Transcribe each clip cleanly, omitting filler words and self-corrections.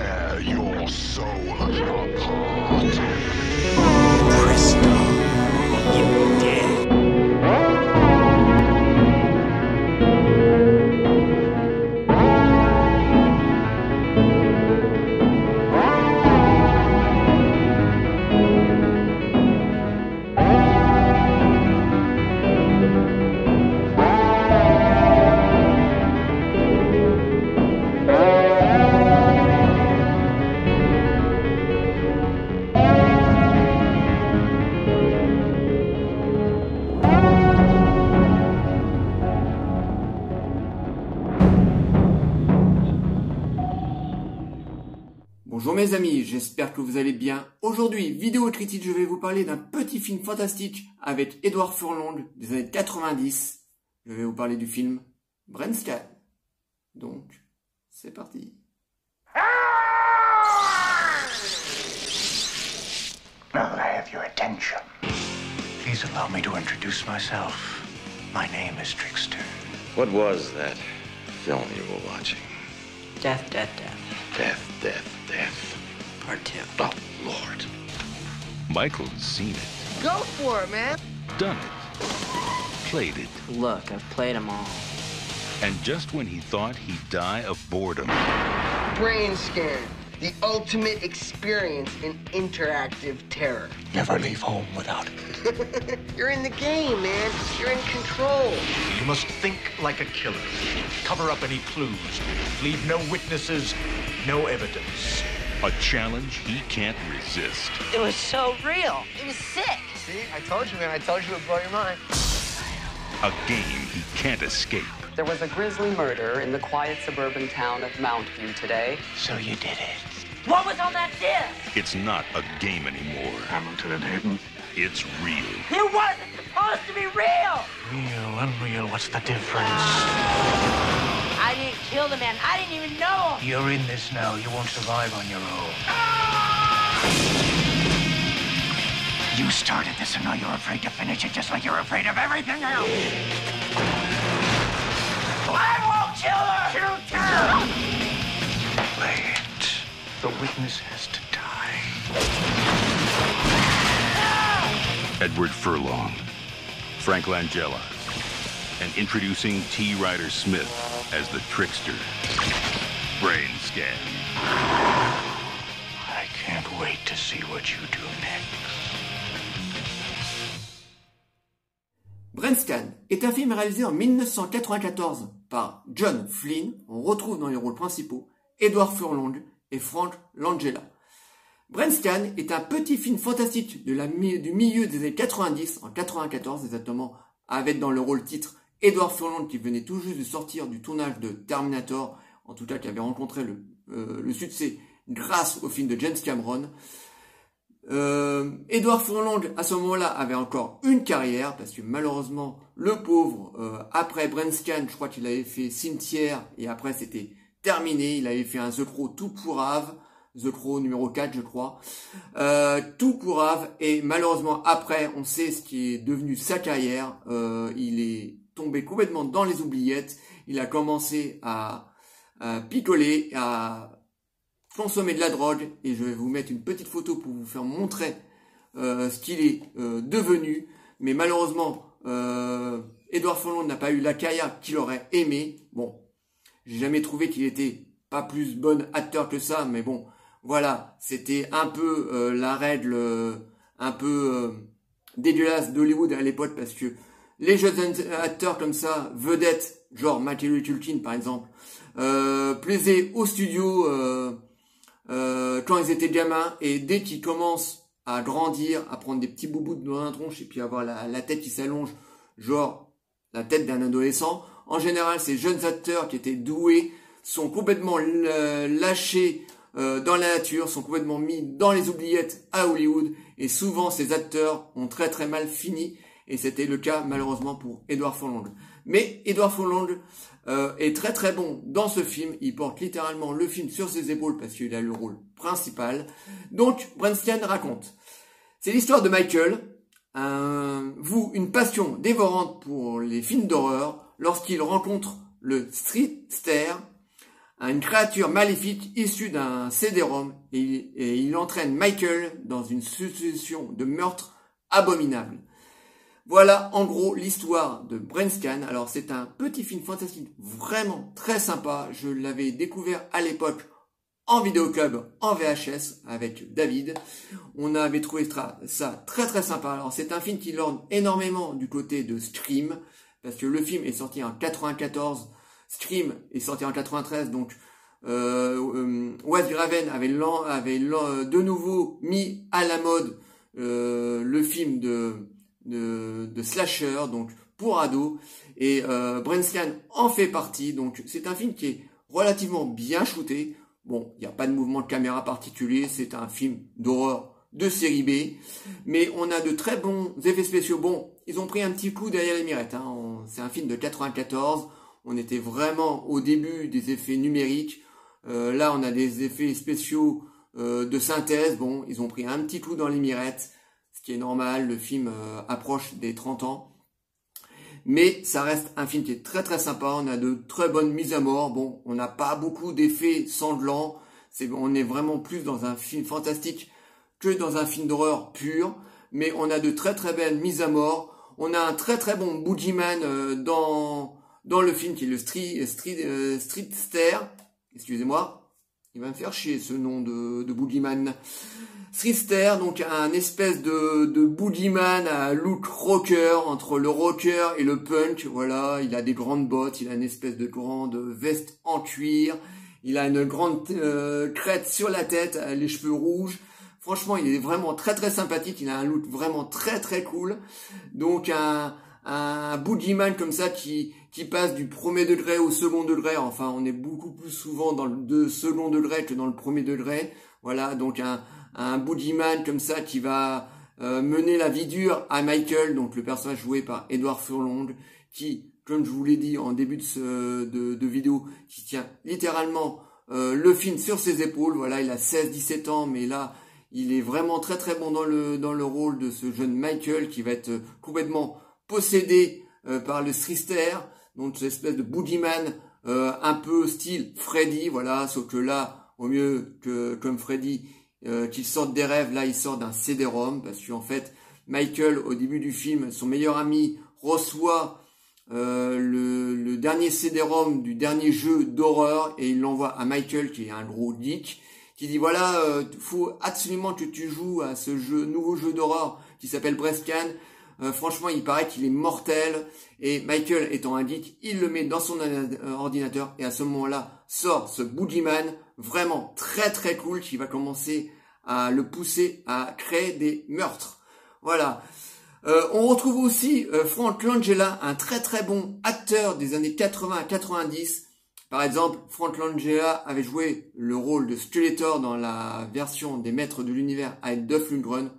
tear your soul apart. Presto, you're dead. Bonjour mes amis, j'espère que vous allez bien. Aujourd'hui, vidéo critique, je vais vous parler d'un petit film fantastique avec Edward Furlong des années 90. Je vais vous parler du film Brainscan. Donc, c'est parti. Now that I have your attention, please allow me to introduce myself. My name is Trickster. What was that film you were watching? Death, death, death. Death, death, death. Part 2. Oh, Lord. Michael's seen it, Go for it, man. done it, played it, Look, I've played them all. and just when he thought he'd die of boredom, Brain scan. The ultimate experience in interactive terror. Never leave home without it. You're in the game, man. You're in control. You must think like a killer. Cover up any clues. Leave no witnesses, no evidence. a challenge he can't resist. It was so real. It was sick. See, I told you, man. I told you it would blow your mind. A game he can't escape. There was a grisly murder in the quiet suburban town of Mountview today. So you did it. What was on that disc? It's not a game anymore. Hamilton and Hayden. It's real. It wasn't supposed to be real. Real, unreal, what's the difference? I didn't kill the man. I didn't even know him. You're in this now. You won't survive on your own. You started this and now you're afraid to finish it just like you're afraid of everything else. I won't kill her. Shoot her. Play it. The witness has to die. Edward Furlong, Frank Langella, and introducing T. Ryder Smith as the Trickster. Brainscan. I can't wait to see what you do next. Brainscan est un film réalisé en 1994 par John Flynn. On retrouve dans les rôles principaux Edward Furlong et Frank Langella. Brainscan est un petit film fantastique du milieu des années 90, en 94 exactement, avec dans le rôle titre Edward Furlong qui venait tout juste de sortir du tournage de Terminator, en tout cas qui avait rencontré le succès grâce au film de James Cameron. Edward Furlong à ce moment-là avait encore une carrière parce que malheureusement le pauvre après Brainscan, je crois qu'il avait fait Cimetière et après c'était terminé. Il avait fait un The Crow tout pourrave, The Crow numéro 4 je crois, tout pourrave, et malheureusement après on sait ce qui est devenu sa carrière. Il est tombé complètement dans les oubliettes. Il a commencé à picoler, à consommer de la drogue, et je vais vous mettre une petite photo pour vous faire montrer ce qu'il est devenu. Mais malheureusement Edward Furlong n'a pas eu la carrière qu'il aurait aimé. Bon, j'ai jamais trouvé qu'il était pas plus bon acteur que ça, mais bon, voilà, c'était un peu la règle un peu dégueulasse d'Hollywood à l'époque, parce que les jeunes acteurs comme ça, vedettes, genre Macaulay Culkin par exemple, plaisaient au studio quand ils étaient gamins, et dès qu'ils commencent à grandir, à prendre des petits boubous dans la tronche et puis avoir la tête qui s'allonge, genre la tête d'un adolescent, en général ces jeunes acteurs qui étaient doués sont complètement lâchés dans la nature, sont complètement mis dans les oubliettes à Hollywood, et souvent ces acteurs ont très très mal fini, et c'était le cas malheureusement pour Edward Furlong. Mais Edward Furlong est très très bon dans ce film. Il porte littéralement le film sur ses épaules parce qu'il a le rôle principal. Donc Brainscan raconte, c'est l'histoire de Michael, une passion dévorante pour les films d'horreur, lorsqu'il rencontre le Trickster, une créature maléfique issue d'un CD-ROM et il entraîne Michael dans une succession de meurtres abominables. Voilà en gros l'histoire de Brainscan. Alors c'est un petit film fantastique vraiment très sympa. Je l'avais découvert à l'époque en vidéoclub en VHS avec David. On avait trouvé ça très très sympa. Alors c'est un film qui lorgne énormément du côté de Scream parce que le film est sorti en 94. Scream est sorti en 93, donc Wes Craven avait de nouveau mis à la mode le film de slasher, donc pour ados, et Brainscan en fait partie. Donc c'est un film qui est relativement bien shooté. Bon, il n'y a pas de mouvement de caméra particulier, c'est un film d'horreur de série B, mais on a de très bons effets spéciaux. Bon, ils ont pris un petit coup derrière les mirettes, hein. C'est un film de 94. On était vraiment au début des effets numériques. Là, on a des effets spéciaux de synthèse. Bon, ils ont pris un petit coup dans les mirettes, ce qui est normal. Le film approche des 30 ans. Mais ça reste un film qui est très très sympa. On a de très bonnes mises à mort. Bon, on n'a pas beaucoup d'effets sanglants. On est vraiment plus dans un film fantastique que dans un film d'horreur pur. Mais on a de très très belles mises à mort. On a un très très bon boogeyman dans le film qui est le Streetster. Excusez-moi, il va me faire chier ce nom de boogeyman. Streetster, donc un espèce de boogeyman à look rocker, entre le rocker et le punk. Voilà, il a des grandes bottes, il a une espèce de grande veste en cuir, il a une grande crête sur la tête, les cheveux rouges. Franchement, il est vraiment très très sympathique, il a un look vraiment très très cool. Donc un boogeyman comme ça qui passe du premier degré au second degré. Enfin, on est beaucoup plus souvent dans le second degré que dans le premier degré. Voilà, donc un boogeyman comme ça qui va mener la vie dure à Michael, donc le personnage joué par Edward Furlong, qui, comme je vous l'ai dit en début de vidéo, qui tient littéralement le film sur ses épaules. Voilà, il a 16-17 ans, mais là, il est vraiment très très bon dans le rôle de ce jeune Michael qui va être complètement possédé par le Streetster, donc cette espèce de boogeyman un peu style Freddy, voilà, sauf que là, au mieux que comme Freddy, qu'il sorte des rêves, là il sort d'un CD-ROM, parce qu'en fait, Michael, au début du film, son meilleur ami reçoit le dernier CD-ROM du dernier jeu d'horreur, et il l'envoie à Michael, qui est un gros geek, qui dit voilà, faut absolument que tu joues à ce nouveau jeu d'horreur qui s'appelle Brainscan. Franchement, il paraît qu'il est mortel, et Michael étant un geek, il le met dans son ordinateur, et à ce moment-là sort ce boogeyman vraiment très très cool qui va commencer à le pousser à créer des meurtres. Voilà. On retrouve aussi Frank Langella, un très très bon acteur des années 80 à 90. Par exemple, Frank Langella avait joué le rôle de Skeletor dans la version des Maîtres de l'Univers avec Dolph Lundgren.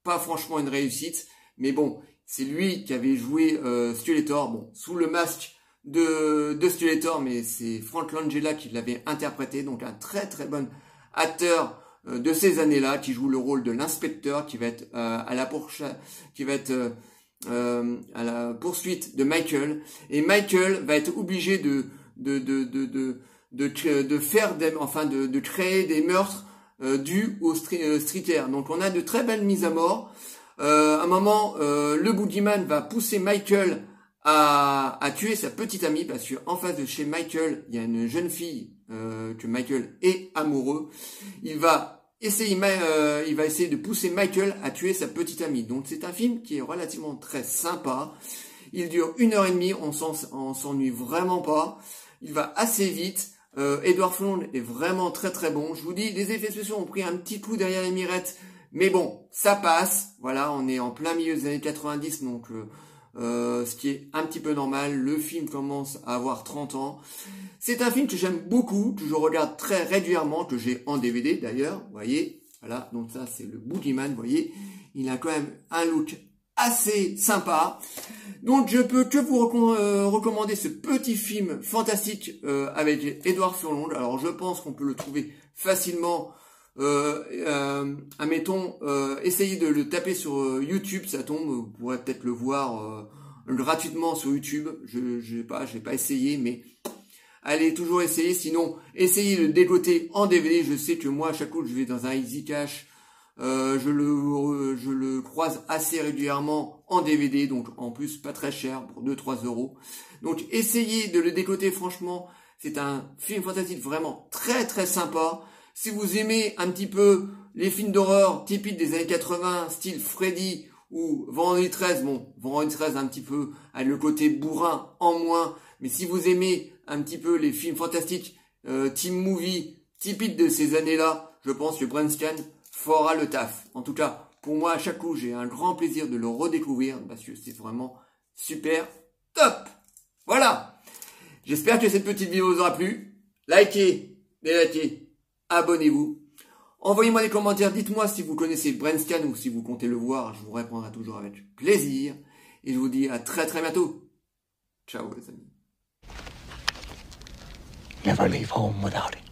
Pas franchement une réussite, mais bon, c'est lui qui avait joué Skeletor, bon, sous le masque de Skeletor, mais c'est Frank Langella qui l'avait interprété, donc un très très bon acteur de ces années-là, qui joue le rôle de l'inspecteur, qui va être à la poursuite de Michael, et Michael va être obligé de créer des meurtres dus au streeter. Donc on a de très belles mises à mort. À un moment, le boogeyman va pousser Michael à tuer sa petite amie, parce que en face de chez Michael, il y a une jeune fille que Michael est amoureux. Il va essayer de pousser Michael à tuer sa petite amie. Donc c'est un film qui est relativement très sympa. Il dure 1h30, on s'ennuie vraiment pas. Il va assez vite. Edward Furlong est vraiment très très bon. Je vous dis, les effets spéciaux ont pris un petit coup derrière les mirettes, mais bon, ça passe. Voilà, on est en plein milieu des années 90, donc ce qui est un petit peu normal. Le film commence à avoir 30 ans. C'est un film que j'aime beaucoup, que je regarde très régulièrement, que j'ai en DVD d'ailleurs. Vous voyez, voilà, donc ça c'est le boogeyman, vous voyez. Il a quand même un look assez sympa. Donc je peux que vous recommander ce petit film fantastique avec Edward Furlong. Alors je pense qu'on peut le trouver facilement. Admettons, essayez de le taper sur YouTube, ça tombe. Vous pourrez peut-être le voir gratuitement sur YouTube. J'ai pas essayé, mais allez toujours essayer. Sinon, essayez de le dégoter en DVD. Je sais que moi, à chaque coup, je vais dans un Easy Cash. Je le croise assez régulièrement en DVD, donc en plus pas très cher, pour 2-3 €. Donc essayez de le décoter, franchement, c'est un film fantastique vraiment très très sympa. Si vous aimez un petit peu les films d'horreur typiques des années 80, style Freddy ou Vendredi 13, bon, Vendredi 13 un petit peu avec le côté bourrin en moins, mais si vous aimez un petit peu les films fantastiques team movie typiques de ces années-là, je pense que Brain-Scan fera le taf. En tout cas, pour moi, à chaque coup, j'ai un grand plaisir de le redécouvrir parce que c'est vraiment super top. Voilà. J'espère que cette petite vidéo vous aura plu. Likez, délikez, abonnez-vous. Envoyez-moi des commentaires, dites-moi si vous connaissez Brain-Scan ou si vous comptez le voir. Je vous répondrai toujours avec plaisir. Et je vous dis à très très bientôt. Ciao les amis. Never leave home without it.